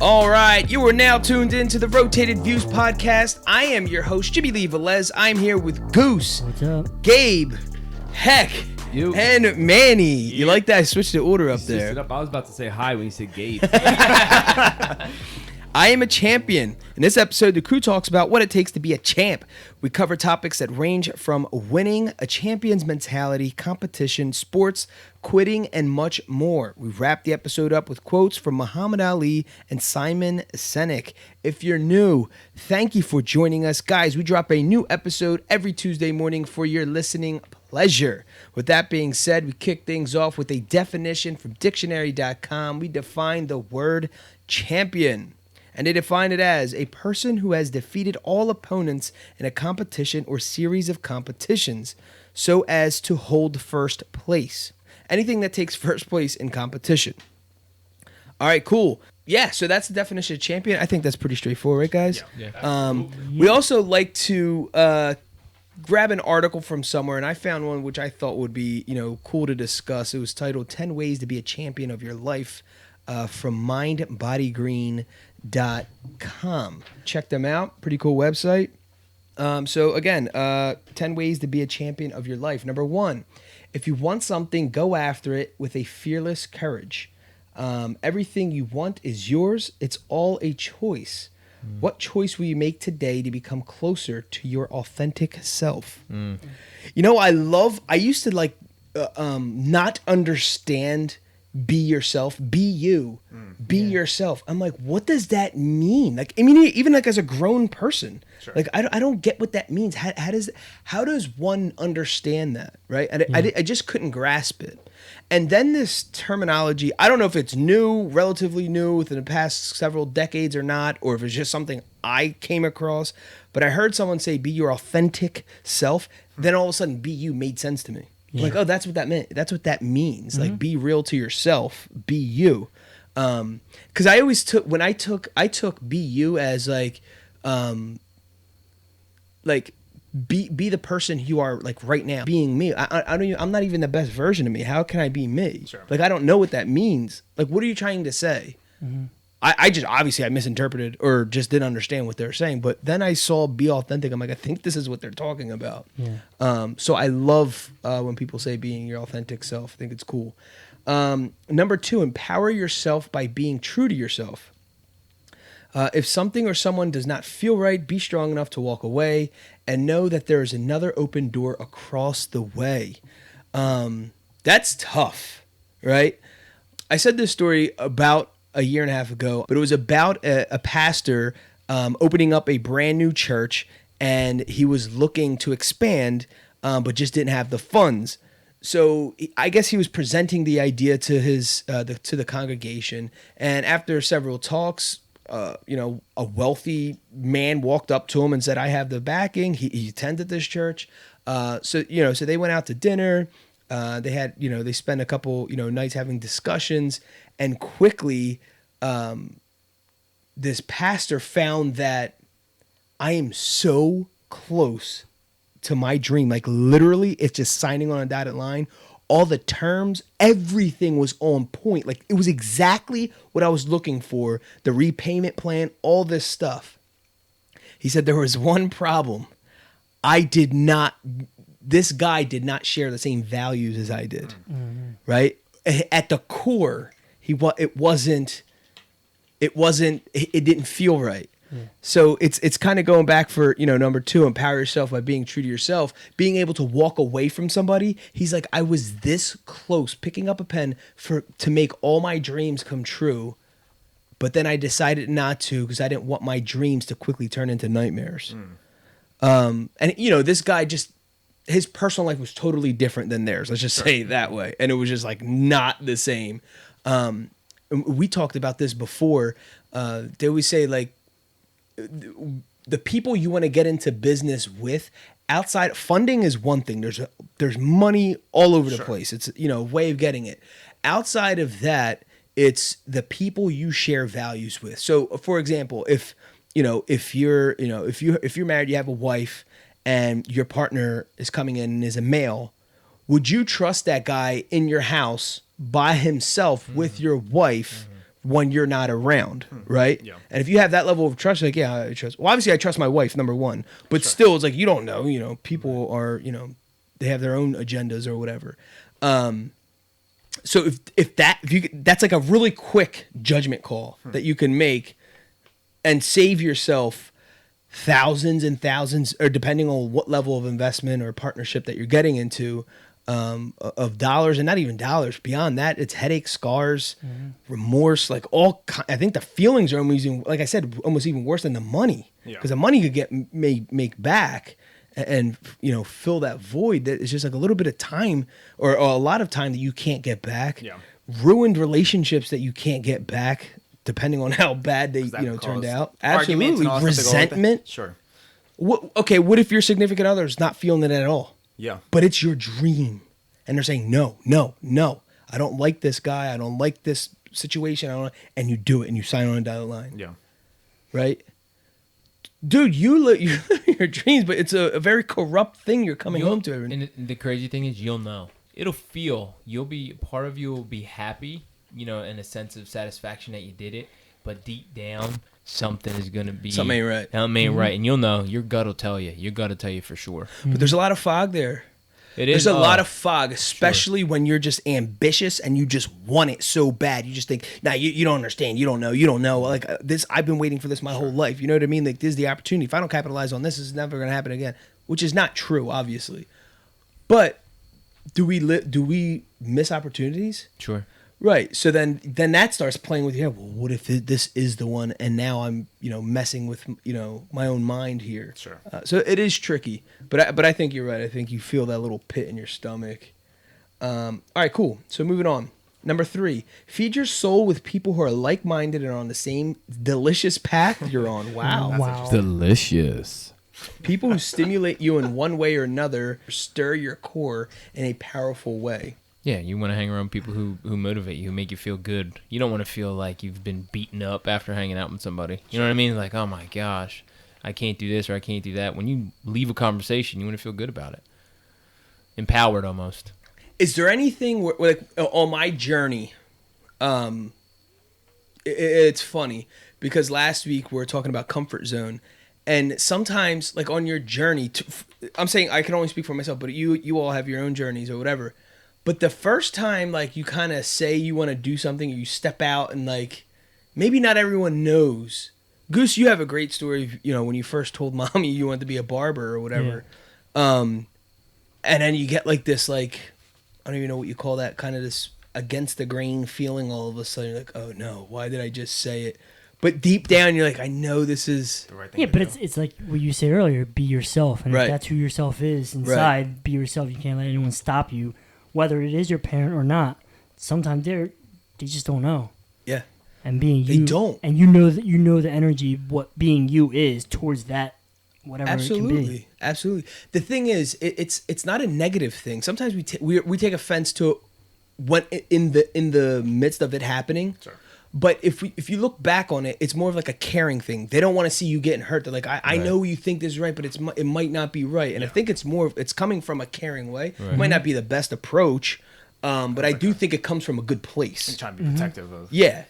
All right, you are now tuned in to the Rotated Views podcast. I am your host, Jimmy Lee Velez. I'm here with Goose, What's up? Gabe, Heck, and Manny. You like that? I switched the order up there. I was about to say hi when you said Gabe. I am a champion. In this episode, the crew talks about what it takes to be a champ. We cover topics that range from winning, a champion's mentality, competition, sports, quitting, and much more. We wrap the episode up with quotes from Muhammad Ali and Simon Sinek. If you're new, thank you for joining us. Guys, we drop a new episode every Tuesday morning for your listening pleasure. With that being said, we kick things off with a definition from dictionary.com. We define the word champion. And they define it as a person who has defeated all opponents in a competition or series of competitions so as to hold first place. Anything that takes first place in competition. All right, cool. Yeah, so that's the definition of champion. I think that's pretty straightforward, right, guys? Yeah. We also like to grab an article from somewhere, and I found one which I thought would be, cool to discuss. It was titled 10 Ways to Be a Champion of Your Life from mindbodygreen.com. Check them out. Pretty cool website. So again, 10 ways to be a champion of your life. Number 1, if you want something, go after it with a fearless courage. Everything you want is yours. It's all a choice. What choice will you make today to become closer to your authentic self? I used to not understand be yourself, be you, be yourself. I'm like, what does that mean? Even as a grown person, sure. I don't get what that means. How does one understand that? Right. I just couldn't grasp it. And then this terminology, I don't know if it's new, relatively new within the past several decades or not, or if it's just something I came across, but I heard someone say, be your authentic self. Then all of a sudden, be you made sense to me. Yeah. Like, oh, that's what that meant. That's what that means. Mm-hmm. Like, be real to yourself. Be you. Because I always took be you as be the person you are like right now. Being me. I'm not even the best version of me. How can I be me? Sure. Like, I don't know what that means. Like, what are you trying to say? Mm-hmm. I just obviously I misinterpreted or just didn't understand what they were saying. But then I saw be authentic. I'm like, I think this is what they're talking about. Yeah. So I love when people say being your authentic self. I think it's cool. Number 2, empower yourself by being true to yourself. If something or someone does not feel right, be strong enough to walk away and know that there is another open door across the way. That's tough, right? I said this story about a year and a half ago, but it was about a pastor opening up a brand new church, and he was looking to expand, but just didn't have the funds. So I guess he was presenting the idea to to the congregation, and after several talks, a wealthy man walked up to him and said, "I have the backing." He attended this church, so they went out to dinner. They had, they spent a couple, nights having discussions, and quickly, this pastor found that I am so close to my dream. Like, literally, it's just signing on a dotted line. All the terms, everything was on point. Like, it was exactly what I was looking for. The repayment plan, all this stuff. He said there was one problem. This guy did not share the same values as I did, right? At the core, it didn't feel right. Yeah. So it's kind of going back for, number 2, empower yourself by being true to yourself, being able to walk away from somebody. He's like, I was this close picking up a pen to make all my dreams come true. But then I decided not to because I didn't want my dreams to quickly turn into nightmares. And this guy his personal life was totally different than theirs. Let's just say it that way. And it was just like not the same. We talked about this before. They always say like the people you want to get into business with, outside funding is one thing. There's money all over the place. It's a way of getting it. Outside of that, it's the people you share values with. So, for example, if you're married, you have a wife, and your partner is coming in and is a male. would you trust that guy in your house by himself with your wife when you're not around, right? Yeah. And if you have that level of trust, like, yeah, I trust. Well, obviously, I trust my wife, number one. But still, it's like, you don't know. You know, people are, you know, they have their own agendas or whatever. So that's like a really quick judgment call that you can make and save yourself thousands and thousands, or depending on what level of investment or partnership that you're getting into, of dollars, and not even dollars. Beyond that, it's headaches, scars, remorse, like I think the feelings are almost even, like I said, almost even worse than the money, because the money could get make back and you know, fill that void that is just like a little bit of time or a lot of time that you can't get back. Ruined relationships that you can't get back, depending on how bad they turned out. Absolutely. Resentment. Sure. What if your significant other is not feeling it at all? Yeah. But it's your dream. And they're saying, no. I don't like this guy. I don't like this situation. And you do it and you sign on a dotted line. Yeah. Right? Dude, you live your dreams, but it's a very corrupt thing you're coming home to. And the crazy thing is, you'll know. It'll feel, part of you will be happy, you know, in a sense of satisfaction that you did it. But deep down, something is going to be. Something ain't right. Something ain't right. And you'll know. Your gut will tell you. Your gut will tell you for sure. But there's a lot of fog there. There's a lot of fog, especially when you're just ambitious and you just want it so bad. You just think, nah, you don't understand. You don't know. Like this, I've been waiting for this my whole life. You know what I mean? Like, this is the opportunity. If I don't capitalize on this, it's never going to happen again, which is not true, obviously. But do we miss opportunities? Sure. Right. So then that starts playing with you. Well, what if this is the one, and now I'm messing with my own mind here. Sure. So it is tricky, but I think you're right. I think you feel that little pit in your stomach. All right, cool. So moving on. Number 3, feed your soul with people who are like-minded and on the same delicious path you're on. Wow. Wow. Delicious. People who stimulate you in one way or another, stir your core in a powerful way. Yeah, you want to hang around people who motivate you, who make you feel good. You don't want to feel like you've been beaten up after hanging out with somebody. You know what I mean? Like, oh my gosh, I can't do this or I can't do that. When you leave a conversation, you want to feel good about it. Empowered almost. Is there anything like on my journey? It's funny because last week we were talking about comfort zone, and sometimes like on your journey, I'm saying I can only speak for myself, but you all have your own journeys or whatever. But the first time, like, you kind of say you want to do something, or you step out and, like, maybe not everyone knows. Goose, you have a great story, when you first told mommy you wanted to be a barber or whatever. Yeah. And then you get, like, this, like, I don't even know what you call that, kind of this against the grain feeling all of a sudden. You're like, oh, no, why did I just say it? But deep down, you're like, I know this is the right thing. Yeah, but it's like what you said earlier, be yourself. And if that's who yourself is inside, be yourself. You can't let anyone stop you. Whether it is your parent or not, sometimes they just don't know. Yeah. And being you, they don't. And you know the energy of what being you is towards that, whatever it can be. Absolutely. The thing is, it's not a negative thing. Sometimes we take offense to what in the midst of it happening. Sure. But if you look back on it, it's more of like a caring thing. They don't want to see you getting hurt. They're like, I know you think this is right, but it might not be right. And I think it's coming from a caring way. Right. It might not be the best approach, but I do think it comes from a good place. And trying to be protective of. Yeah.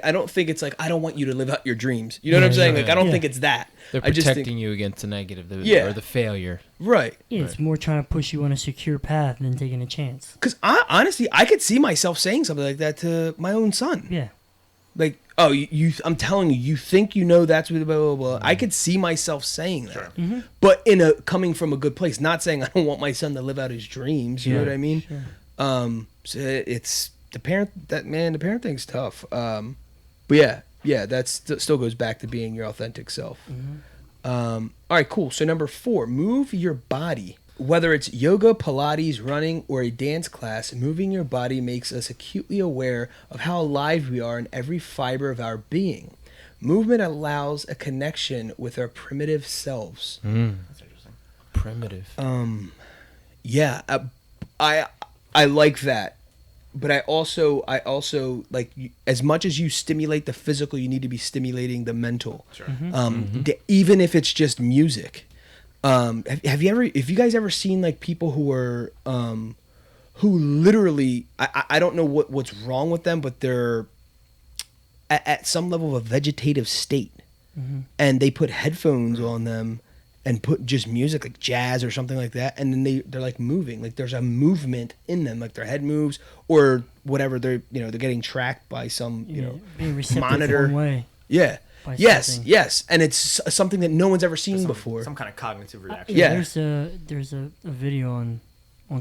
I don't think it's like, I don't want you to live out your dreams. You know what I'm saying? Like, I don't think it's that. They're protecting you against the negative or the failure. Right. Yeah, it's more trying to push you on a secure path than taking a chance. Because honestly, I could see myself saying something like that to my own son. Yeah. Like, oh, I'm telling you, you think that's what blah, blah, blah. I could see myself saying that. Sure. Mm-hmm. But coming from a good place, not saying I don't want my son to live out his dreams. You know what I mean? Sure. So it's the parent thing's tough. But yeah, that still goes back to being your authentic self. Mm-hmm. All right, cool. So number 4, move your body. Whether it's yoga, Pilates, running, or a dance class, moving your body makes us acutely aware of how alive we are in every fiber of our being. Movement allows a connection with our primitive selves. That's interesting. Primitive. Yeah, I like that. But I also like, as much as you stimulate the physical, you need to be stimulating the mental. Sure. Even if it's just music. Have you guys ever seen like people who are who literally, I don't know what's wrong with them, but they're at some level of a vegetative state. Mm-hmm. And they put headphones on them and put just music like jazz or something like that. And then they're like moving. Like there's a movement in them, like their head moves or whatever. They're getting tracked by some, being monitor. One way. Yeah. Yes. And it's something that no one's ever seen before. Some kind of cognitive reaction. Yeah. There's a video on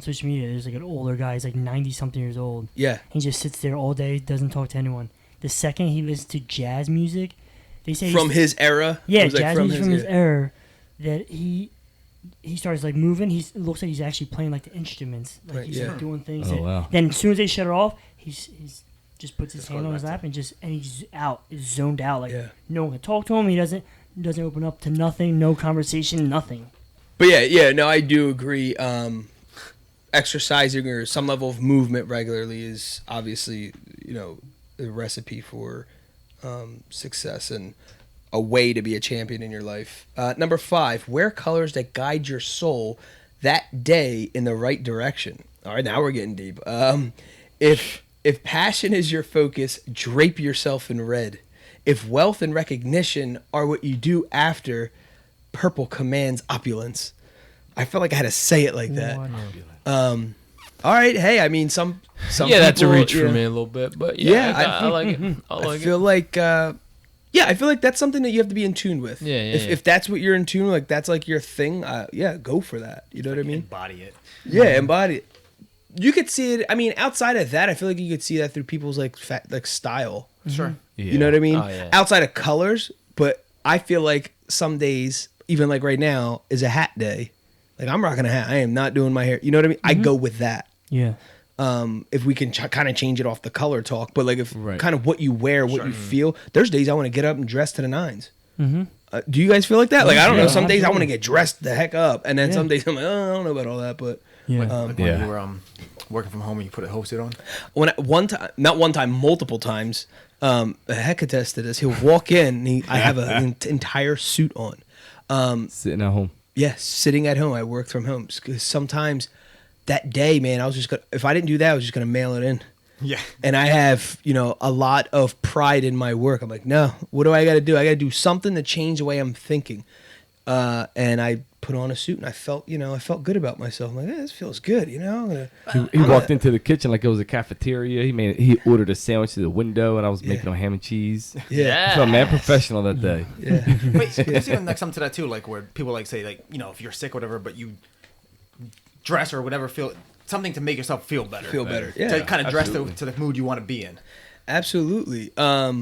social media. There's like an older guy. He's like 90-something years old. Yeah. He just sits there all day, doesn't talk to anyone. The second he listens to jazz music, they say from his era. Yeah, jazz music from his era. That he starts like moving. It looks like he's actually playing like the instruments. Like he's like doing things. Wow. Then as soon as they shut it off, he's just puts his hand on his lap and he's out, is zoned out. Like no one can talk to him. He doesn't open up to nothing. No conversation. Nothing. But no, I do agree. Exercising or some level of movement regularly is obviously the recipe for success and a way to be a champion in your life. Number 5, wear colors that guide your soul that day in the right direction. All right, now we're getting deep. If passion is your focus, drape yourself in red. If wealth and recognition are what you do after, purple commands opulence. I felt like I had to say it like that. All right, hey, I mean some yeah, that's a reach for me a little bit, but I like it. I feel like I feel like that's something that you have to be in tune with. If that's what you're in tune with, like that's like your thing, go for that. You know what I mean? Embody it. Yeah, embody it. You could see it. I mean, outside of that, I feel like you could see that through people's like style. Sure. Yeah. You know what I mean? Oh, yeah. Outside of colors, but I feel like some days, even like right now, is a hat day. Like I'm rocking a hat. I am not doing my hair. You know what I mean? I go with that. Yeah. If we can kind of change it off the color talk, but like if kind of what you wear, what you feel. There's days I want to get up and dress to the nines. Mm-hmm. Do you guys feel like that? Like I don't know. Some days I want to get dressed the heck up, and then some days I'm like, I don't know about all that, but when you were working from home and you put a hostess on. Multiple times. Heck attests to this. He'll walk in. And I have an entire suit on. Sitting at home. Yes, sitting at home. I worked from home. Sometimes that day, man, I was just gonna. If I didn't do that, I was just gonna mail it in. Yeah. And I have, a lot of pride in my work. I'm like, no, what do I got to do? I got to do something to change the way I'm thinking. And I put on a suit, and I felt good about myself. I'm like, this feels good, He walked into the kitchen like it was a cafeteria. He ordered a sandwich to the window, and I was making him ham and cheese. Yeah. I felt mad professional that day. Yeah. But there's even like something to that too, like where people like say like, if you're sick or whatever, but you dress or whatever, feel something to make yourself feel better. Yeah. To kind of dress to the mood you want to be in. Absolutely. I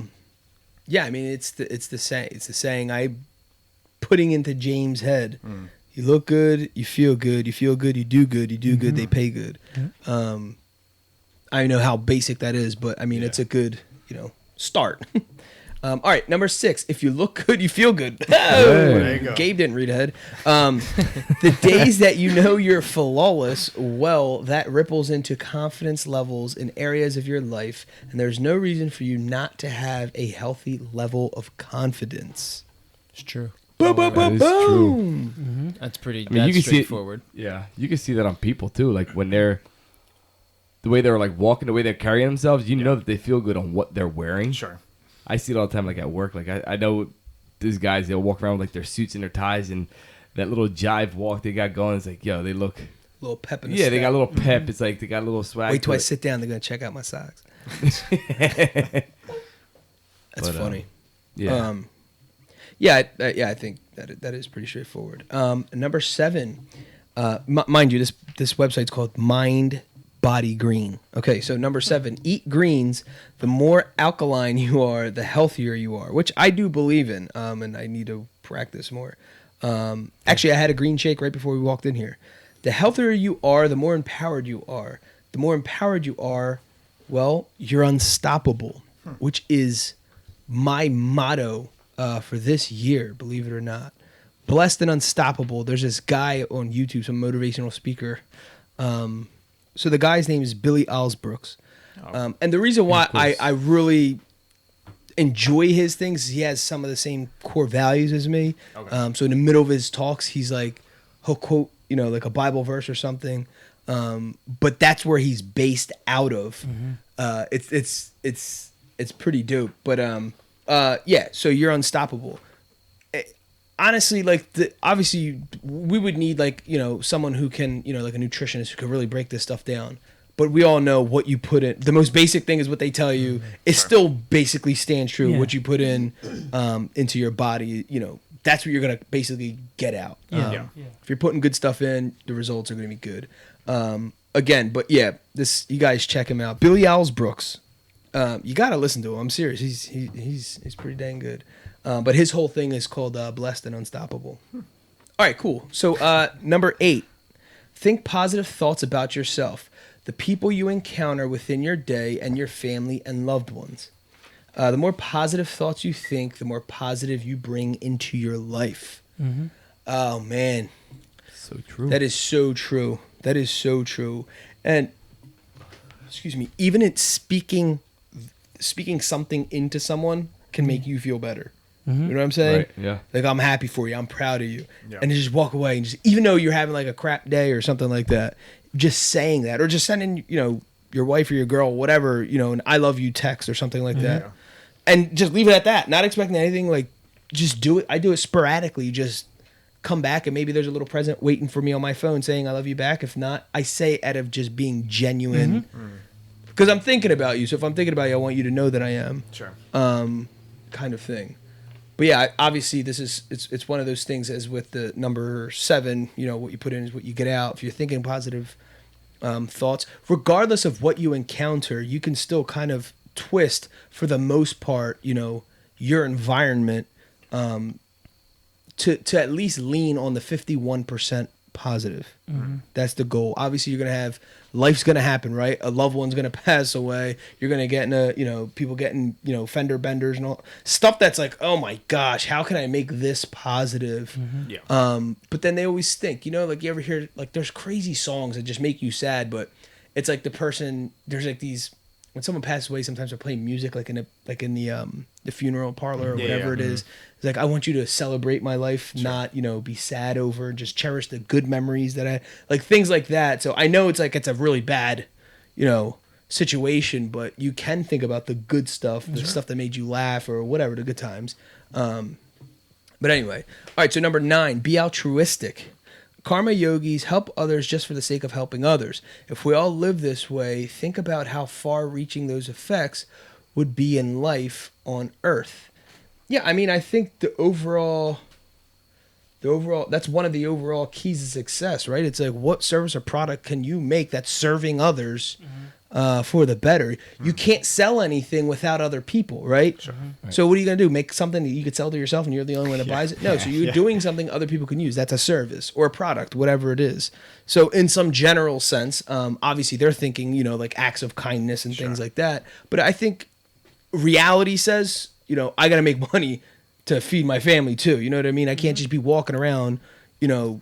mean, it's the saying I putting into James' head. You look good, you feel good, you do good, they pay good. I know how basic that is, but I mean, it's a good, start. All right, number 6. If you look good, you feel good. There you go. Gabe didn't read ahead. The days that you're flawless, well, that ripples into confidence levels in areas of your life, and there's no reason for you not to have a healthy level of confidence. It's true. Boom, boom, boom, boom. Mm-hmm. That's pretty. I mean, you can straightforward. You can see that on people too. Like when the way they're like walking, the way they're carrying themselves, know that they feel good on what they're wearing. Sure. I see it all the time, like at work. Like I know these guys, they'll walk around with like their suits and their ties, and that little jive walk they got going. It's like, they look a little pep in the they got a little pep. It's like they got a little swag. Wait till I sit down. They're gonna check out my socks. That's funny. I think that is pretty straightforward. Number 7, mind you, this website's called Mind Body Green. Okay, so number 7, eat greens. The more alkaline you are, the healthier you are, which I do believe in, and I need to practice more. Actually, I had a green shake right before we walked in here. The healthier you are, the more empowered you are. The more empowered you are, well, you're unstoppable, which is my motto for this year, believe it or not. Blessed and unstoppable. There's this guy on YouTube, some motivational speaker. So the guy's name is Billy Alsbrooks. And the reason why I really enjoy his things is he has some of the same core values as me. Okay. So in the middle of his talks, he'll quote, like a Bible verse or something. But that's where he's based out of. It's pretty dope. But yeah, so you're unstoppable. Honestly, like obviously we would need like, you know, someone who can, you know, like a nutritionist who can really break this stuff down. But we all know what you put in. The most basic thing is what they tell you. It still basically stands true. Yeah. What you put in into your body, you know, that's what you're gonna basically get out. If you're putting good stuff in, the results are gonna be good. Again, but yeah, you guys check him out. Billy Owls Brooks. You gotta listen to him. I'm serious. He's pretty dang good. But his whole thing is called Blessed and Unstoppable. All right, cool. So number 8, think positive thoughts about yourself, the people you encounter within your day, and your family and loved ones. The more positive thoughts you think, the more positive you bring into your life. Oh, man. So true. That is so true. That is so true. And, excuse me, even it's speaking something into someone can make you feel better. You know what I'm saying? Right, yeah. Like, I'm happy for you. I'm proud of you. Yeah. And just walk away. And just, even though you're having like a crap day or something like that, just saying that, or just sending, you know, your wife or your girl, whatever, you know, an I love you text or something like that. And just leave it at that. Not expecting anything. Like, just do it. I do it sporadically. Just come back and maybe there's a little present waiting for me on my phone saying I love you back. If not, I say it out of just being genuine. Because I'm thinking about you. So if I'm thinking about you, I want you to know that I am. Sure. Kind of thing. But yeah, obviously it's one of those things as with the number 7, you know, what you put in is what you get out. If you're thinking positive thoughts, regardless of what you encounter, you can still kind of twist, for the most part, you know, your environment to at least lean on the 51% positive. That's the goal. Obviously, you're going to have, life's going to happen, right? A loved one's going to pass away. You're going to get in you know, people getting, you know, fender benders and all stuff that's like, oh my gosh, how can I make this positive? But then they always think, you know, like you ever hear, like there's crazy songs that just make you sad, but it's like the person, there's like these, when someone passes away, sometimes they're playing music like in the funeral parlor or whatever it is. It's like, I want you to celebrate my life, not, you know, be sad over, just cherish the good memories that I, like things like that. So I know it's like, it's a really bad, you know, situation, but you can think about the good stuff, the stuff that made you laugh or whatever, the good times. But anyway, all right. So number 9, be altruistic. Karma yogis help others just for the sake of helping others. If we all live this way, think about how far-reaching those effects would be in life on Earth. Yeah, I mean, I think the overall, that's one of the overall keys to success, right? It's like, what service or product can you make that's serving others for the better? You can't sell anything without other people, right? So what are you going to do? Make something that you could sell to yourself and you're the only one that buys it? No, so you're doing something other people can use. That's a service or a product, whatever it is. So in some general sense, obviously they're thinking, you know, like acts of kindness and things like that. But I think reality says, you know, I got to make money to feed my family too. You know what I mean? I can't just be walking around, you know,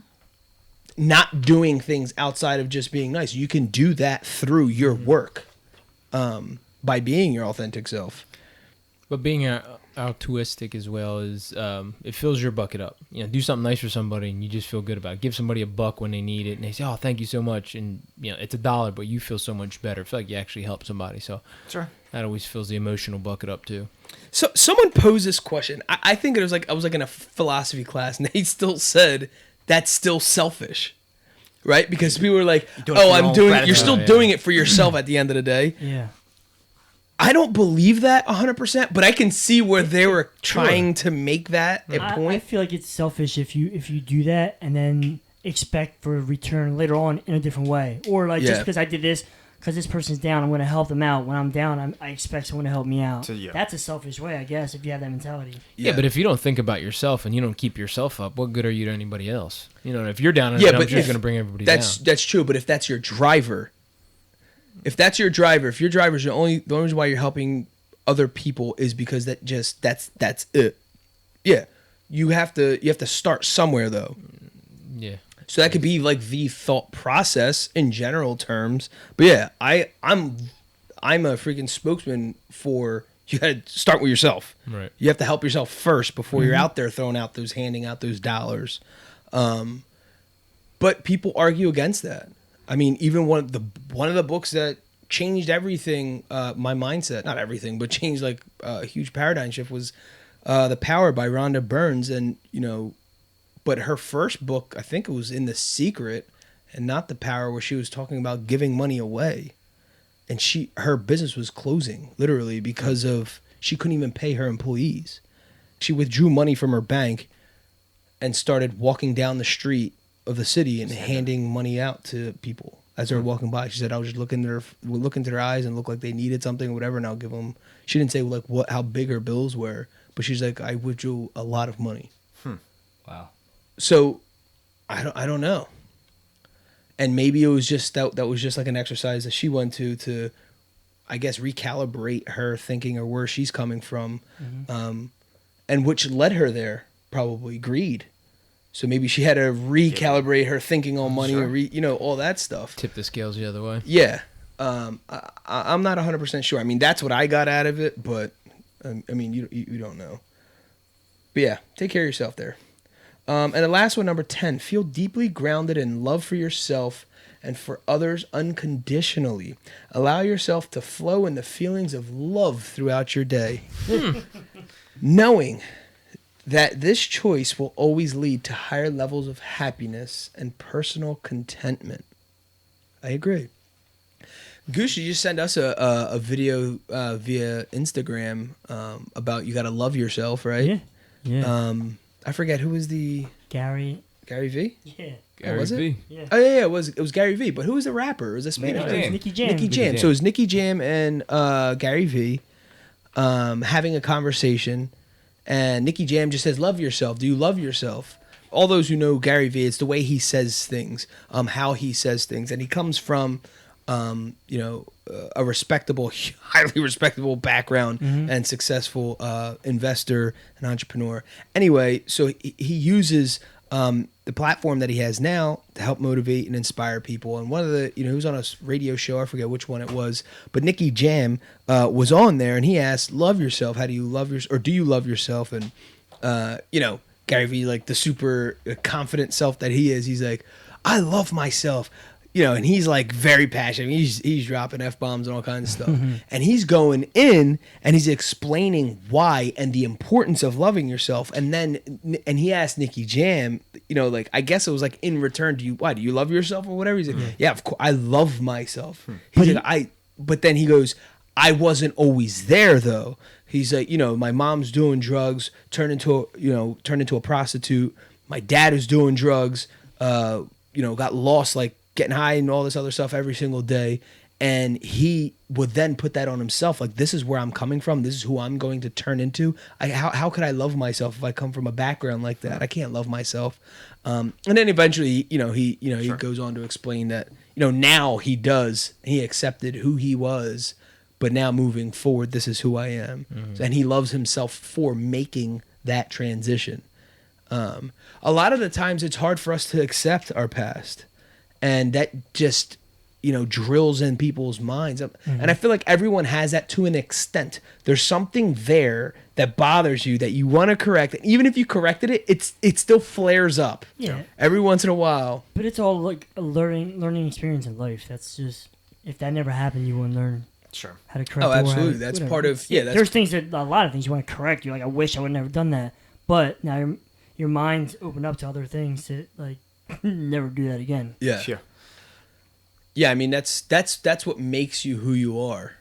not doing things outside of just being nice. You can do that through your work, by being your authentic self. But being altruistic as well is, it fills your bucket up. You know, do something nice for somebody and you just feel good about it. Give somebody a $1 when they need it and they say, oh, thank you so much. And, you know, it's $1, but you feel so much better. I feel like you actually help somebody. So that always fills the emotional bucket up too. So someone posed this question. I think it was like, I was like in a philosophy class and they still said that's still selfish, right? Because people were like, you're still doing it for yourself at the end of the day. Yeah. I don't believe that 100%, but I can see where they were trying to make that a point. I feel like it's selfish if you do that and then expect for a return later on in a different way. Or like, just because I did this, because this person's down, I'm going to help them out. When I'm down, I expect someone to help me out. So, that's a selfish way, I guess, if you have that mentality. Yeah, but if you don't think about yourself and you don't keep yourself up, what good are you to anybody else? You know, if you're down, you're going to bring everybody down. That's true, but if that's your driver, if your driver's the only reason why you're helping other people is because that's it. Yeah, you have to start somewhere though. Yeah. So that could be like the thought process in general terms. But yeah, I'm a freaking spokesman for, you got to start with yourself. Right. You have to help yourself first before you're out there handing out those dollars. But people argue against that. I mean, even one of the books that changed everything, my mindset, not everything, but changed like a huge paradigm shift was The Power by Rhonda Burns. And, but her first book, I think it was in The Secret and not The Power, where she was talking about giving money away. And her business was closing literally because she couldn't even pay her employees. She withdrew money from her bank and started walking down the street of the city and handing money out to people as they were walking by. She said, "I would just look into their eyes and look like they needed something or whatever, and I'll give them." She didn't say like how big her bills were, but she's like, "I withdrew a lot of money." Wow. So, I don't know. And maybe it was just that was just like an exercise that she went to, I guess, recalibrate her thinking or where she's coming from, and which led her there, probably greed. So maybe she had to recalibrate her thinking on money, or all that stuff. Tip the scales the other way. Yeah. I'm not 100% sure. I mean, that's what I got out of it, but I mean, you don't know. But yeah, take care of yourself there. And the last one, number 10, feel deeply grounded in love for yourself and for others unconditionally. Allow yourself to flow in the feelings of love throughout your day. Knowing that this choice will always lead to higher levels of happiness and personal contentment. I agree. Goose, you just sent us a video via Instagram about you got to love yourself, right? Yeah. I forget who was the Gary V. Yeah. Gary was it? V. Yeah. Oh yeah, it was Gary V. But who was the rapper? It was a Spanish Nicky guy. Jam. Nicky Jam. Nicky Jam. So it was Nicky Jam and Gary V having a conversation, and Nicky Jam just says, "Love yourself. Do you love yourself?" All those who know Gary V, it's the way he says things, how he says things, and he comes from, a respectable, highly respectable background and successful investor and entrepreneur. Anyway, so he uses the platform that he has now to help motivate and inspire people. And one of the, he was on a radio show, I forget which one it was, but Nicky Jam was on there, and he asked, "Love yourself. How do you love or do you love yourself?" And Gary Vee, like the super confident self that he is, he's like, "I love myself." And he's like very passionate. He's dropping F-bombs and all kinds of stuff. And he's going in and he's explaining why and the importance of loving yourself. And he asked Nicky Jam, I guess it was like in return, do you love yourself or whatever? He's like, yeah, of course, I love myself. He's like, but then he goes, I wasn't always there though. He's like, my mom's doing drugs, turned into a prostitute. My dad is doing drugs, got lost, like, getting high and all this other stuff every single day. And he would then put that on himself. Like, this is where I'm coming from. This is who I'm going to turn into. How could I love myself if I come from a background like that? I can't love myself. And then eventually, he goes on to explain that, now he does. He accepted who he was, but now moving forward, this is who I am. And he loves himself for making that transition. A lot of the times it's hard for us to accept our past. And that just, drills in people's minds. And I feel like everyone has that to an extent. There's something there that bothers you that you want to correct. And even if you corrected it, it still flares up. Yeah. Every once in a while. But it's all like a learning experience in life. That's just, if that never happened, you wouldn't learn how to correct it. Oh, absolutely. That's whatever. part of, There's things a lot of things you want to correct. You're like, I wish I would have never done that. But now your mind's opened up to other things to, like, never do that again. Yeah. Sure. Yeah, I mean, that's what makes you who you are.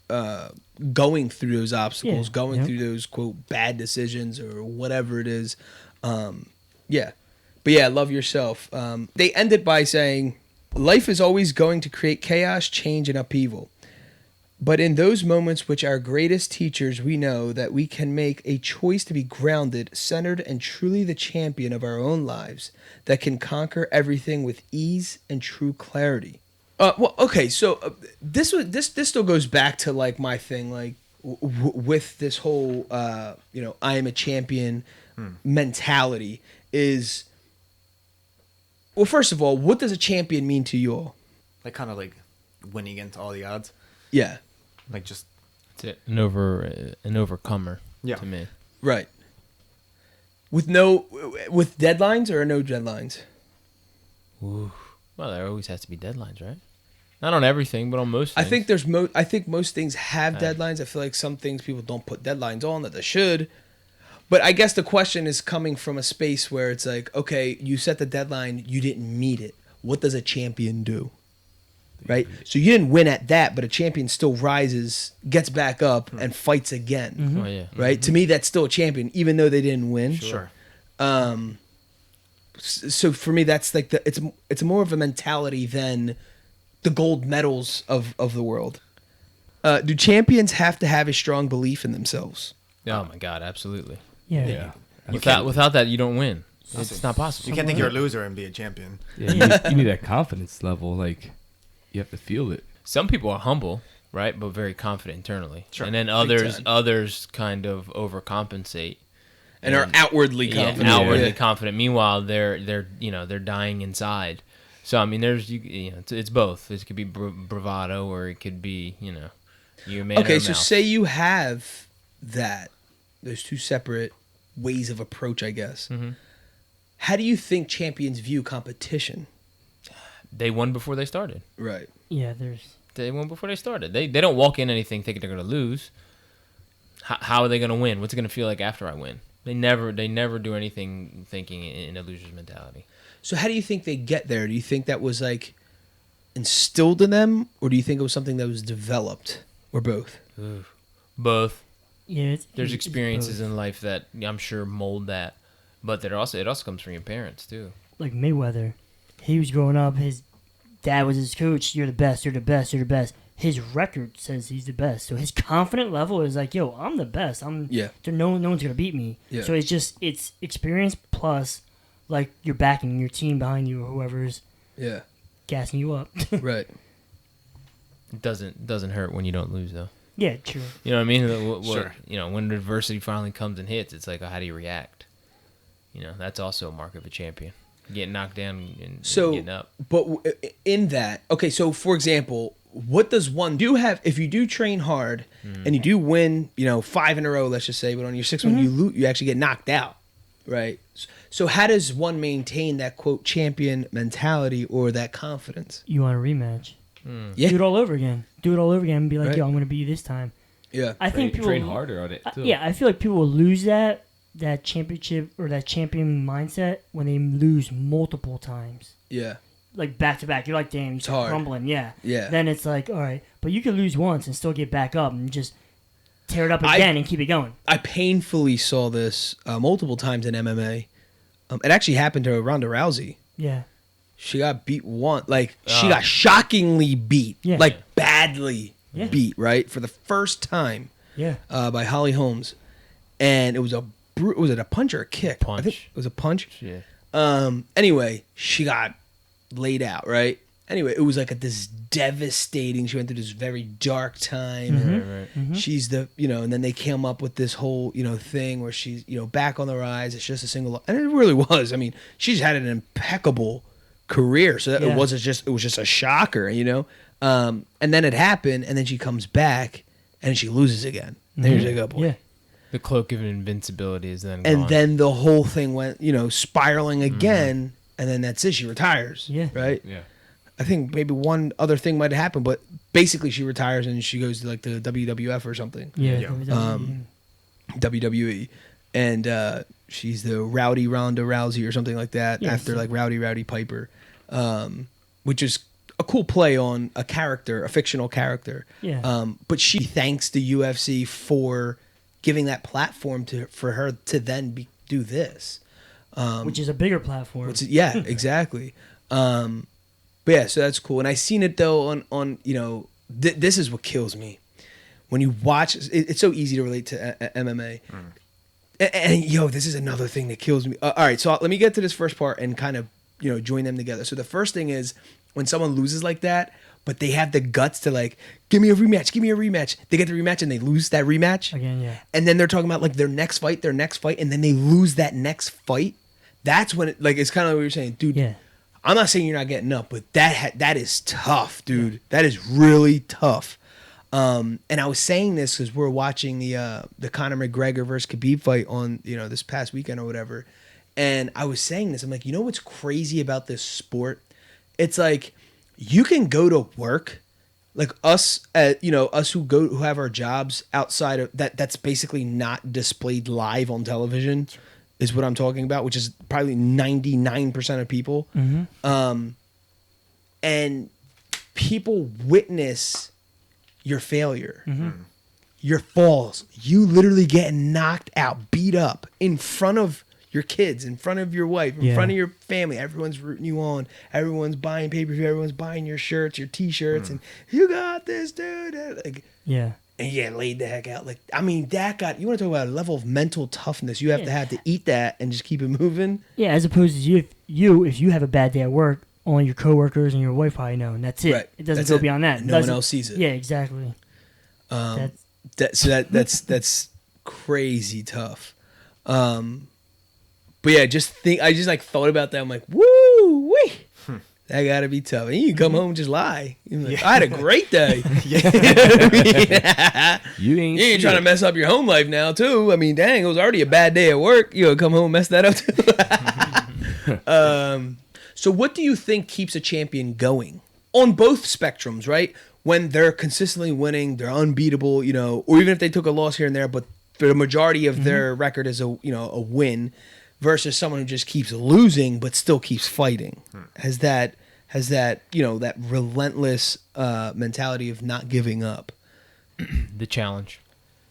Going through those obstacles, going through those, quote, bad decisions or whatever it is. Yeah. But yeah, love yourself. They end it by saying, life is always going to create chaos, change, and upheaval. But in those moments which are greatest teachers, we know that we can make a choice to be grounded, centered, and truly the champion of our own lives that can conquer everything with ease and true clarity. Well, okay, so this still goes back to like my thing, like with this whole I am a champion mentality is. Well, first of all, what does a champion mean to you all? Like kind of like winning against all the odds. Yeah. Like just It's an overcomer. Yeah. To me. Right. With deadlines or no deadlines? Ooh. Well, there always has to be deadlines, right? Not on everything, but on most things. I think most things have deadlines. I feel like some things people don't put deadlines on that they should. But I guess the question is coming from a space where it's like, okay, you set the deadline, you didn't meet it. What does a champion do? Right? So you didn't win at that, but a champion still rises, gets back up, and fights again. Mm-hmm. Oh, yeah. Right? To me, that's still a champion, even though they didn't win. Sure. So for me, that's like it's more of a mentality than the gold medals of the world. Do champions have to have a strong belief in themselves? Oh my God, absolutely. Yeah. Without that, you don't win. It's not possible. You can't think you're a loser and be a champion. Yeah, you need that confidence level. Like, you have to feel it. Some people are humble, right, but very confident internally. Sure. And then others kind of overcompensate And are outwardly confident. outwardly confident. Meanwhile, they're dying inside. So I mean, it's both. This could be bravado, or it could be you man. Okay, or so mouse. say you have that. There's two separate ways of approach, I guess. Mm-hmm. How do you think champions view competition? They won before they started. Right. Yeah, They won before they started. They don't walk in anything thinking they're going to lose. How are they going to win? What's it going to feel like after I win? They never do anything thinking in a loser's mentality. So how do you think they get there? Do you think that was like instilled in them, or do you think it was something that was developed, or both? Ooh. Both. yeah. There's it's experiences both. in life that I'm sure mold that, but it also comes from your parents too. Like Mayweather, he was growing up. His dad was his coach. You're the best. You're the best. You're the best. His record says he's the best. So his confident level is like, yo, I'm the best. No one's gonna beat me. Yeah. So it's experience plus like your backing, your team behind you, or whoever's Yeah. gassing you up. Right. It doesn't hurt when you don't lose though. Yeah, true. You know what I mean? Sure. When adversity finally comes and hits, it's like, how do you react? That's also a mark of a champion. Getting knocked down and getting up. But in that, okay, so for example, what does one do have if you do train hard and you do win, 5 in a row, let's just say, but on your 6th one you actually get knocked out, right? So how does one maintain that quote champion mentality or that confidence? You want a rematch? Yeah. Do it all over again. And be like, Right. yo, I'm gonna be you this time. Yeah. I think people train harder on it too. Yeah, I feel like people will lose that championship or that champion mindset when they lose multiple times, Yeah. like back to back. You're like, damn, you're hard. crumbling. Yeah. Yeah. Then it's like, all right, but you can lose once and still get back up and just tear it up again and keep it going. I painfully saw this multiple times in MMA. It actually happened to Ronda Rousey. Yeah. She got beat she got shockingly beat, Yeah. like badly Yeah. beat, right? For the first time Yeah. by Holly Holmes. And it was was it a punch or a kick? I think Punch. it was a punch. Yeah. Anyway, she got laid out, right? Anyway, it was like this devastating. She went through this very dark time. Right. She's and then they came up with this whole, thing where she's, back on the rise. It's just a single, and it really was. I mean, she's had an impeccable career. So that Yeah. it was just a shocker, and then it happened, and then she comes back and she loses again. And then you're like, oh boy. Yeah. The cloak of invincibility is then And gone. then the whole thing went, spiraling again, and then that's it. She retires. Yeah. Right. Yeah. I think maybe one other thing might have happened, but basically she retires and she goes to like the WWF or something, Yeah. Yeah. WWE, and she's the Rowdy Ronda Rousey or something like that after like Rowdy Piper, which is a cool play on a fictional character. Yeah. But she thanks the UFC for giving that platform for her to then do this. Which is a bigger platform. Yeah, exactly. But yeah, so that's cool. And I seen it though on this is what kills me when you watch. It's so easy to relate to MMA. And this is another thing that kills me. All right, so let me get to this first part and kind of join them together. So the first thing is when someone loses like that, but they have the guts to like, give me a rematch. They get the rematch and they lose that rematch Again, yeah. And then they're talking about like their next fight, and then they lose that next fight. That's when it's kind of like what you're saying, dude. Yeah. I'm not saying you're not getting up, but that is tough, dude. That is really tough. And I was saying this because we're watching the Conor McGregor versus Khabib fight on this past weekend or whatever, and I was saying this. I'm like, what's crazy about this sport it's like you can go to work, like us, us who have our jobs outside of that. That's basically not displayed live on television, is what I'm talking about, which is probably 99% of people. And people witness your failure, your falls. You literally get knocked out, beat up in front of your kids, in front of your wife, in front of your family. Everyone's rooting you on. Everyone's buying pay-per-view. Everyone's buying your shirts, your T-shirts, and you got this, dude. Like, and you get laid the heck out. Like, I mean, you want to talk about a level of mental toughness you have to eat that and just keep it moving. Yeah, as opposed to if you have a bad day at work, only your coworkers and your wife probably know, and that's it. Right. It doesn't go beyond that. No one else sees it. Yeah, exactly. That's crazy tough. But yeah, I just thought about that. I'm like, woo wee. That gotta be tough. And you can come home and just lie. You're like, I had a great day. You ain't trying to mess up your home life now too. I mean, dang, it was already a bad day at work. You gonna come home and mess that up too. So what do you think keeps a champion going on both spectrums, right? When they're consistently winning, they're unbeatable, or even if they took a loss here and there, but the majority of their record is a win, versus someone who just keeps losing but still keeps fighting. Has that that relentless mentality of not giving up. The challenge.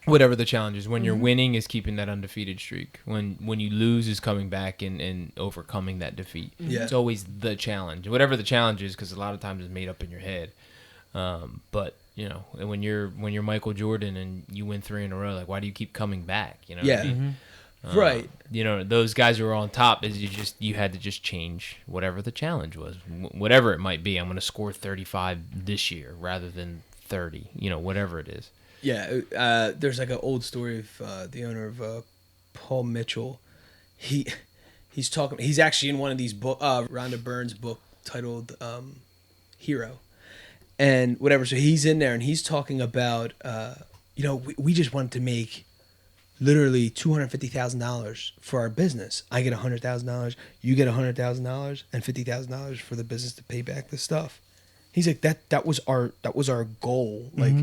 Whatever the challenge is. When you're winning is keeping that undefeated streak. When you lose is coming back and overcoming that defeat. Yeah. It's always the challenge. Whatever the challenge is, because a lot of times it's made up in your head. But when you're Michael Jordan and you win 3 in a row, like, why do you keep coming back? What I mean? Right. Those guys who are on top, is you had to just change whatever the challenge was, whatever it might be. I'm going to score 35 this year rather than 30. Whatever it is. Yeah. There's like an old story of the owner of Paul Mitchell. He's talking. He's actually in one of these Rhonda Byrne's book titled Hero. And whatever, so he's in there and he's talking about, we just wanted to make literally $250,000 for our business. I get $100,000, you get $100,000, and $50,000 for the business to pay back the stuff. He's like, that was our goal. Like,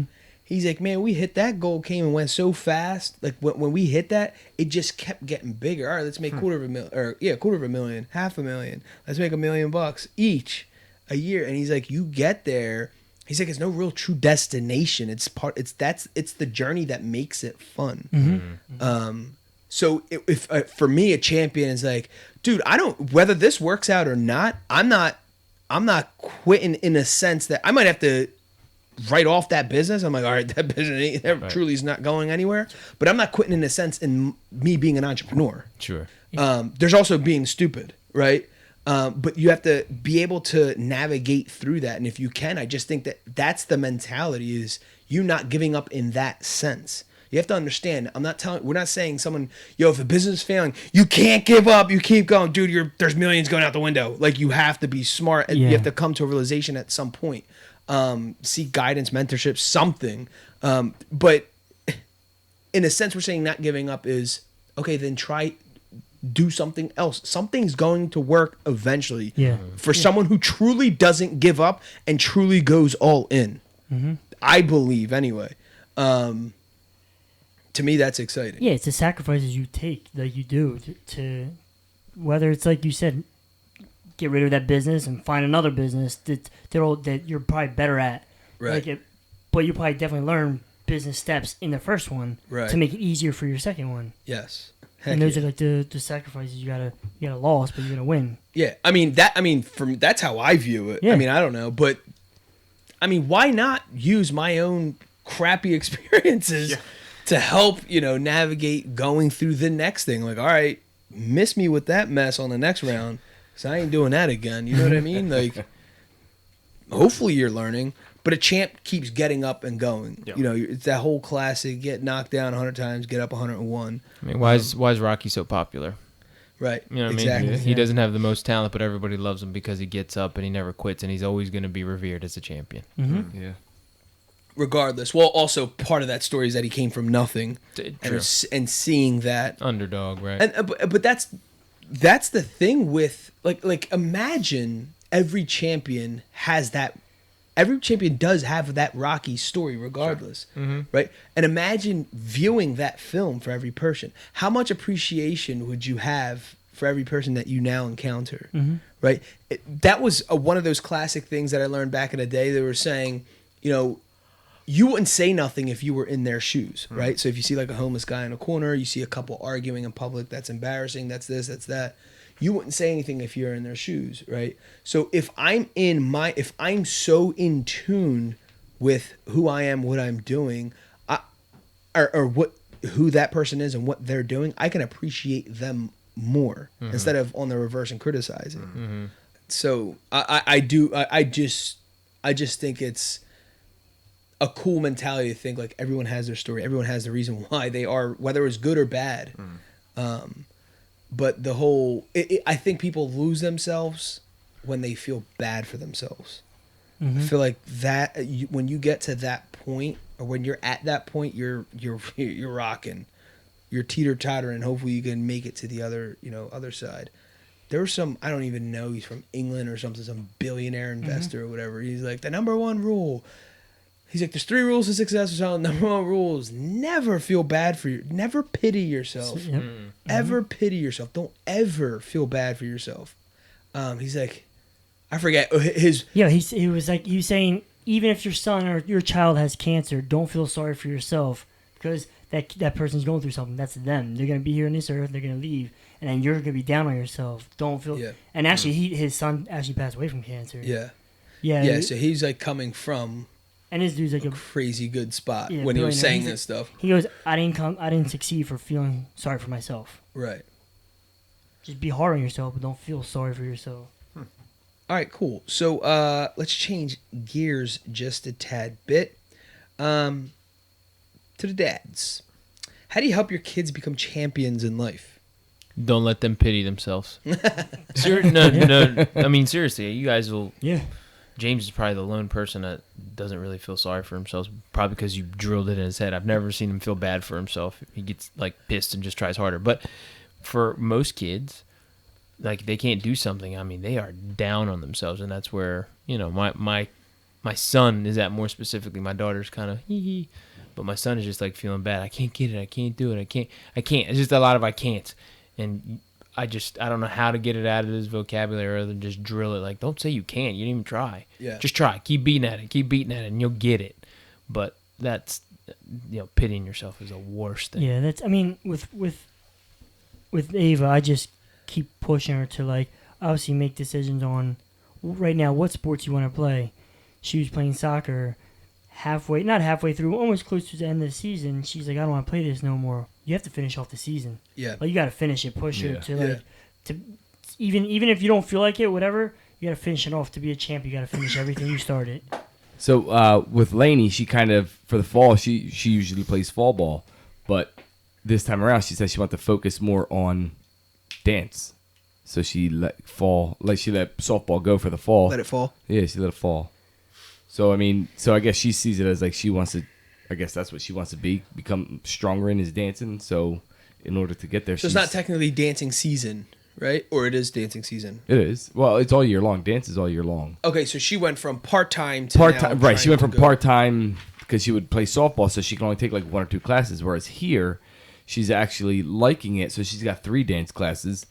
he's like, man, we hit that goal, came and went so fast. Like when we hit that, it just kept getting bigger. All right, let's make $250,000, $250,000, $500,000. Let's make $1 million each a year. And he's like, you get there. He's like, it's no real true destination. It's the journey that makes it fun. So if for me, a champion is like, dude, whether this works out or not, I'm not quitting in a sense that I might have to write off that business. I'm like, all right, that business truly is not going anywhere. But I'm not quitting in a sense in me being an entrepreneur. Sure. There's also being stupid, right? But you have to be able to navigate through that. And if you can, I just think that's the mentality, is you not giving up in that sense. You have to understand, we're not saying someone, if a business is failing, you can't give up, you keep going. Dude, there's millions going out the window. Like, you have to be smart and you have to come to a realization at some point. Seek guidance, mentorship, something. But in a sense, we're saying not giving up is, okay, then do something else. Something's going to work eventually. For someone who truly doesn't give up and truly goes all in. I believe, anyway. To me, that's exciting. Yeah, it's the sacrifices you take, that you do to whether it's like you said, get rid of that business and find another business that you're probably better at. Right. But you probably definitely learn business steps in the first one to make it easier for your second one. Yes. And those are like the sacrifices you gotta lose, but you're gonna win. Yeah, that's how I view it. Yeah. I mean, I don't know, but I mean, why not use my own crappy experiences to help navigate going through the next thing? Like, all right, miss me with that mess on the next round, because I ain't doing that again. You know what I mean? Like, hopefully you're learning. But a champ keeps getting up and going. Yep. It's that whole classic: get knocked down 100 times, get up 101. I mean, why is Rocky so popular? Right. You know what I mean? He doesn't have the most talent, but everybody loves him because he gets up and he never quits, and he's always going to be revered as a champion. Yeah. Regardless, well, also part of that story is that he came from nothing, and seeing that underdog, right? And but that's the thing with like imagine every champion has that. Every champion does have that Rocky story regardless, right? And imagine viewing that film for every person. How much appreciation would you have for every person that you now encounter, right? That was one of those classic things that I learned back in the day. They were saying, you know, you wouldn't say nothing if you were in their shoes, right? So if you see like a homeless guy in a corner, you see a couple arguing in public, that's embarrassing, that's this, that's that. You wouldn't say anything if you're in their shoes, right? So if I'm so in tune with who I am, what I'm doing, who that person is and what they're doing, I can appreciate them more instead of on the reverse and criticizing. So I just think it's a cool mentality to think like everyone has their story, everyone has the reason why they are, whether it's good or bad. But the whole, I think people lose themselves when they feel bad for themselves. I feel like that when you get to that point, or when you're at that point, you're rocking, you're teeter-tottering. Hopefully, you can make it to the other side. There was some, I don't even know, he's from England or something, some billionaire investor or whatever. He's like, the number one rule. He's like, there's 3 rules to success or something. Number 1 rule is never feel bad for you. Never pity yourself. Ever pity yourself. Don't ever feel bad for yourself. He's like, I forget his. Yeah, he was saying, even if your son or your child has cancer, don't feel sorry for yourself, because that person's going through something. That's them. They're gonna be here on this earth. They're gonna leave, and then you're gonna be down on yourself. Don't feel. Yeah. And actually, his son actually passed away from cancer. Yeah. So he's like coming from. And this dude's like a crazy good spot when he was saying this stuff. He goes, I didn't succeed for feeling sorry for myself. Right. Just be hard on yourself, but don't feel sorry for yourself. All right, cool. So let's change gears just a tad bit. To the dads. How do you help your kids become champions in life? Don't let them pity themselves. No. I mean, seriously, you guys will. Yeah. James is probably the lone person that doesn't really feel sorry for himself, probably because you drilled it in his head. I've never seen him feel bad for himself. He gets like pissed and just tries harder. But for most kids, like they can't do something. I mean, they are down on themselves, and that's where my son is at more specifically. My daughter's kind of hee, but my son is just like feeling bad. I can't get it. I can't do it. I can't. It's just a lot of I can't, and I don't know how to get it out of his vocabulary other than just drill it. Like, don't say you can't. You didn't even try. Yeah. Just try. Keep beating at it, and you'll get it. But that's, pitying yourself is the worst thing. Yeah, that's. I mean, with Ava, I just keep pushing her to like obviously make decisions on right now what sports you want to play. She was playing soccer. Not halfway through, almost close to the end of the season, she's like, I don't want to play this no more. You have to finish off the season. Yeah. Like, you got to finish it, push her to even if you don't feel like it, whatever, you got to finish it off. To be a champ, you got to finish everything you started. So with Lainey, she kind of, for the fall, she usually plays fall ball. But this time around, she said she wanted to focus more on dance. So she let softball go for the fall. Let it fall? Yeah, she let it fall. So, I guess she sees it as like she wants to, I guess that's what she wants to become stronger in his dancing. So, in order to get there, so it's not technically dancing season, right? Or it is dancing season? It is. Well, it's all year long. Dance is all year long. Okay, so she went from part-time to part-time. Right, she went from part-time because she would play softball, so she can only take like 1 or 2 classes, whereas here, she's actually liking it, so she's got 3 dance classes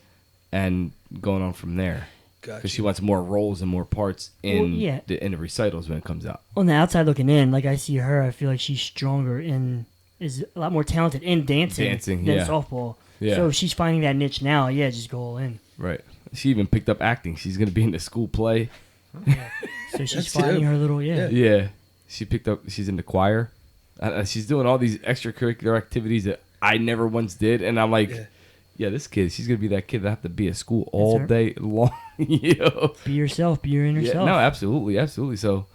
and going on from there. Because she wants more roles and more parts in the recitals when it comes out. On the outside looking in, like I see her, I feel like she's stronger is a lot more talented in dancing than softball. Yeah. So if she's finding that niche now, just go all in. Right. She even picked up acting. She's going to be in the school play. Yeah. So she's finding her little, Yeah. She's in the choir. She's doing all these extracurricular activities that I never once did. And I'm like... Yeah, this kid, she's going to be that kid that have to be at school all day long. Be yourself. Be your inner self. No, absolutely. So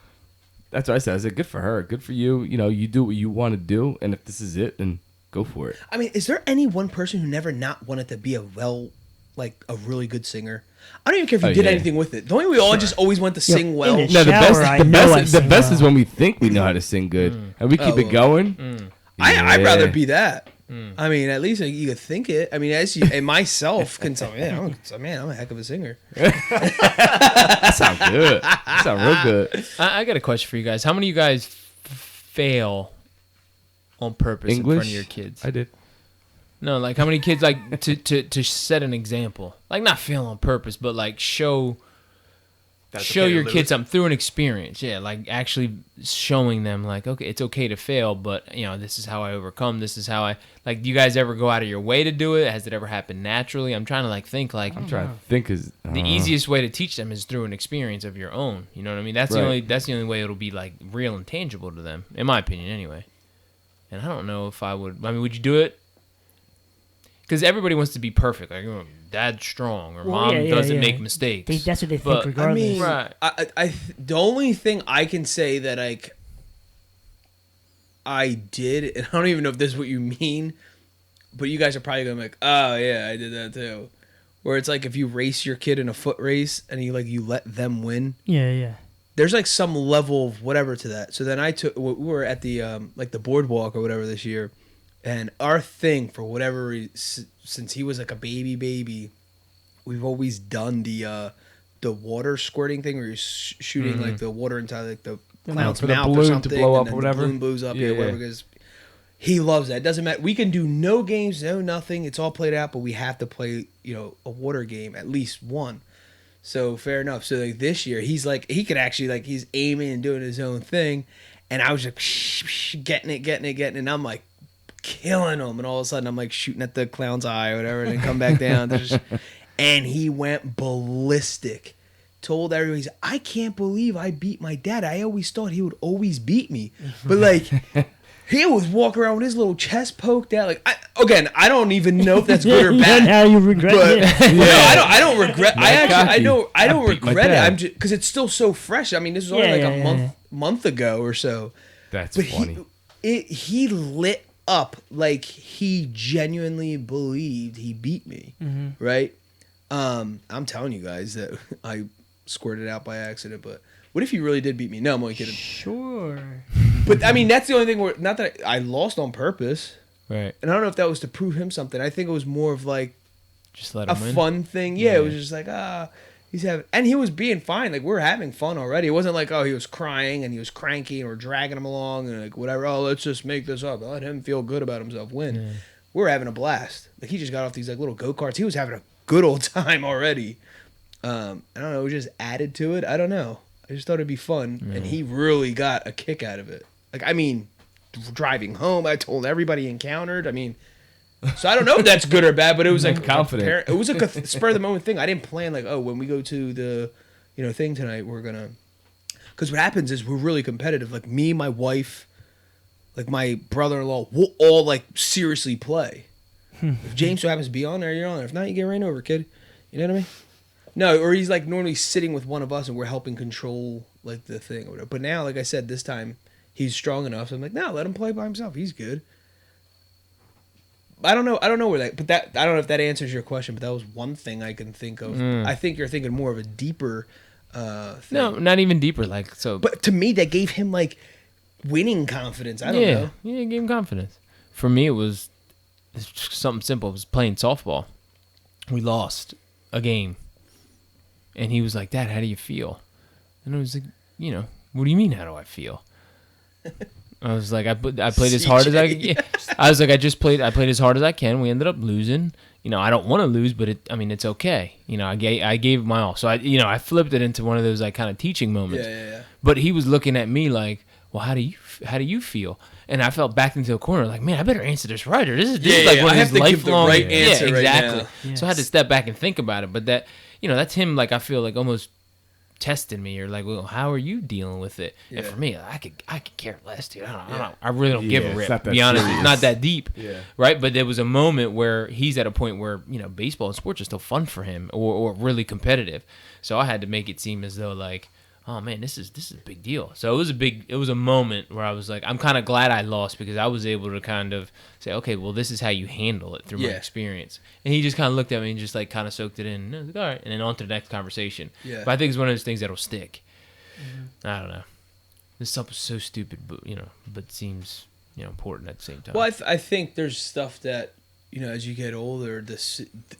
that's what I said. I said, good for her. Good for you. You do what you want to do. And if this is it, then go for it. I mean, is there any one person who never not wanted to be a really good singer? I don't even care if you did anything with it. Don't we all just always want to sing well? No, the best is when we think we know how to sing good. And we keep it going. I'd rather be that. I mean, at least you could think it. I mean, as you and myself can tell me, I'm a heck of a singer. That sounds good. That sounds real good. I got a question for you guys. How many of you guys fail on purpose in front of your kids? I did. No, like how many kids like to set an example, like not fail on purpose, but like show your kids something through an experience. Yeah, like actually showing them like, okay, it's okay to fail, but this is how I overcome. This is how I like. Do you guys ever go out of your way to do it? Has it ever happened naturally? I'm trying to I'm trying to think is the easiest way to teach them is through an experience of your own. You know what I mean? That's the only way it'll be like real and tangible to them, in my opinion, anyway. And I don't know if I would. I mean, would you do it? Because everybody wants to be perfect. Like, dad's strong or mom doesn't make mistakes. That's what they think regardless. I mean, right. The only thing I can say that I did, and I don't even know if this is what you mean, but you guys are probably going to be like, oh, yeah, I did that too. Where it's like if you race your kid in a foot race and you let them win. Yeah. There's like some level of whatever to that. So then we were at the the boardwalk or whatever this year. And our thing, for whatever reason, since he was like a baby, we've always done the water squirting thing where you're shooting like the water inside like the clown's mouth or something, to blow up and or whatever. The balloon blows up, whatever. Because he loves that. It doesn't matter. We can do no games, no nothing. It's all played out, but we have to play a water game, at least one. So fair enough. So like this year, he's like he could actually he's aiming and doing his own thing, and I was like getting it, and I'm like killing him, and all of a sudden I'm like shooting at the clown's eye or whatever, and then come back down. And he went ballistic. Told everybody, I can't believe I beat my dad. I always thought he would always beat me, but he was walking around with his little chest poked out. I don't even know if that's good or bad. Now you regret it. No, I don't regret. I don't regret it. I'm just because it's still so fresh. I mean, this was only a month ago or so. That's funny. He lit up like he genuinely believed he beat me, right? I'm telling you guys that I squirted out by accident, but what if you really did beat me? No, I'm only kidding. Sure. But I mean, that's the only thing where not that I lost on purpose, right? And I don't know if that was to prove him something. I think it was more of just let a him win. Fun thing. Yeah, it was just he's having, and he was being fine. Like we were having fun already. It wasn't like he was crying and he was cranky and we're dragging him along and whatever. Oh, let's just make this up. Let him feel good about himself. Win. Yeah. We were having a blast. He just got off these little go-karts. He was having a good old time already. I don't know. It just added to it. I don't know. I just thought it'd be fun, and he really got a kick out of it. Driving home, I told everybody he encountered. I mean, so I don't know if that's good or bad, but it was confident. It was a spur of the moment thing. I didn't plan when we go to the thing tonight, we're gonna. Because what happens is we're really competitive. Like me, my wife, my brother-in-law, we'll all seriously play. If James so happens to be on there, you're on there. If not, you get ran over, kid. You know what I mean? No, or he's normally sitting with one of us and we're helping control the thing or whatever. But now, like I said, this time he's strong enough. So I'm like, no, let him play by himself. He's good. I don't know where that, but I don't know if that answers your question. But that was one thing I can think of. I think you're thinking more of a deeper thing. No, not even deeper. But to me, that gave him winning confidence. I don't know. Yeah, it gave him confidence. For me, it was something simple. It was playing softball. We lost a game. And he was like, Dad, how do you feel? And I was like, what do you mean, how do I feel? I was like, I played as hard as I could. Yeah. I was like, I played as hard as I can. We ended up losing. I don't want to lose, but it's okay. I gave my all. So I flipped it into one of those kind of teaching moments. Yeah. But he was looking at me like, well, how do you feel? And I felt backed into a corner like, man, I better answer this right, or this is one of his lifelong. Right answer exactly. Right now. Yes. So I had to step back and think about it. But that, that's him. I feel almost testing me, or well, how are you dealing with it? Yeah. And for me, I could care less, dude. I really don't give a rip. To be honest, it's not that deep, right? But there was a moment where he's at a point where baseball and sports are still fun for him, or really competitive. So I had to make it seem as though oh man, this is a big deal. So it was a moment where I was like, I'm kind of glad I lost, because I was able to kind of say, okay, well, this is how you handle it through my experience. And he just kind of looked at me and just kind of soaked it in. And I was like, all right, and then on to the next conversation. Yeah. But I think it's one of those things that'll stick. I don't know. This stuff was so stupid, but but seems important at the same time. Well, I think there's stuff that, as you get older,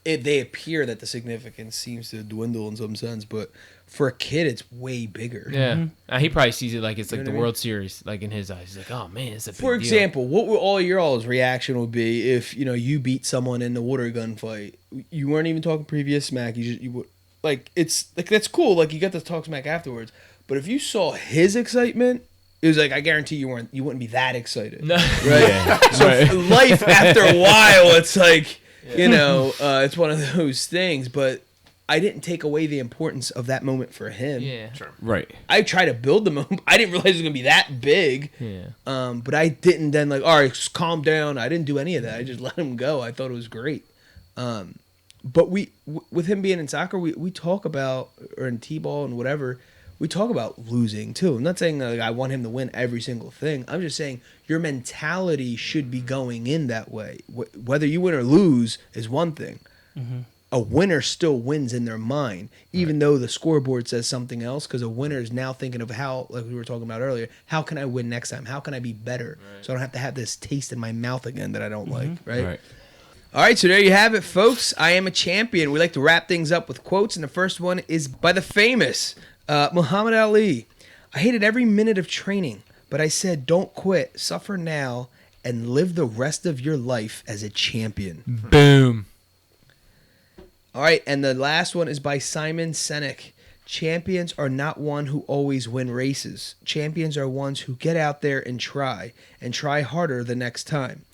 they appear that the significance seems to dwindle in some sense, but for a kid, it's way bigger. Yeah. He probably sees it like it's like the what I mean? World Series, like in his eyes. He's like, oh man, it's a big For deal. example, what would all's reaction would be if, you beat someone in the water gun fight? You weren't even talking previous smack. You would, like, it's like, that's cool. Like, you got to talk smack afterwards. But if you saw his excitement, it was like, I guarantee you wouldn't be that excited. No. Right? Yeah, So right. life after a while, it's like, it's one of those things. But I didn't take away the importance of that moment for him. Yeah. Sure. Right. I tried to build the moment. I didn't realize it was going to be that big. Yeah. But I didn't then all right, just calm down. I didn't do any of that. I just let him go. I thought it was great. But with him being in soccer, we talk about, or in T-ball and whatever, we talk about losing too. I'm not saying that I want him to win every single thing. I'm just saying your mentality should be going in that way. Whether you win or lose is one thing. Mm-hmm. A winner still wins in their mind, even though the scoreboard says something else, because a winner is now thinking of how, like we were talking about earlier, how can I win next time? How can I be better? So I don't have to have this taste in my mouth again that I don't like, right? All right, so there you have it, folks. I am a champion. We like to wrap things up with quotes, and the first one is by the famous Muhammad Ali. I hated every minute of training, but I said, don't quit, suffer now, and live the rest of your life as a champion. Boom. All right, and the last one is by Simon Sinek. Champions are not one who always win races. Champions are ones who get out there and try harder the next time,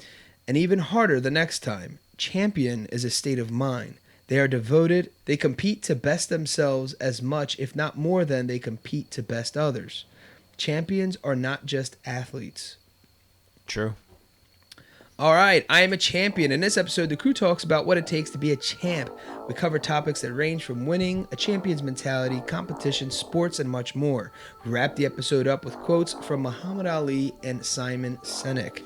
and even harder the next time. Champion is a state of mind. They are devoted. They compete to best themselves as much, if not more than they compete to best others. Champions are not just athletes. True. All right, I am a champion. In this episode, the crew talks about what it takes to be a champ. We cover topics that range from winning, a champion's mentality, competition, sports, and much more. We wrap the episode up with quotes from Muhammad Ali and Simon Sinek.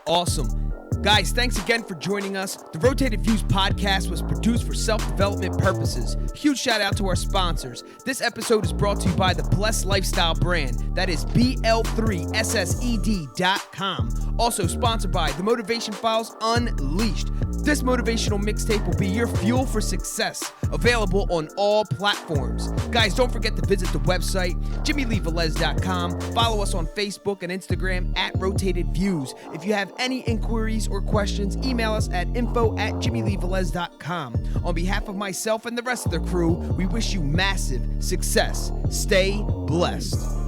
Awesome. Guys, thanks again for joining us. The Rotated Views podcast was produced for self-development purposes. Huge shout out to our sponsors. This episode is brought to you by the Blessed Lifestyle brand. That is BL3SSED.com. Also sponsored by The Motivation Files Unleashed. This motivational mixtape will be your fuel for success. Available on all platforms. Guys, don't forget to visit the website, JimmyLeeVelez.com. Follow us on Facebook and Instagram at Rotated Views. If you have any inquiries or questions, email us at info@JimmyLeeVelez.com. On behalf of myself and the rest of the crew, we wish you massive success. Stay blessed.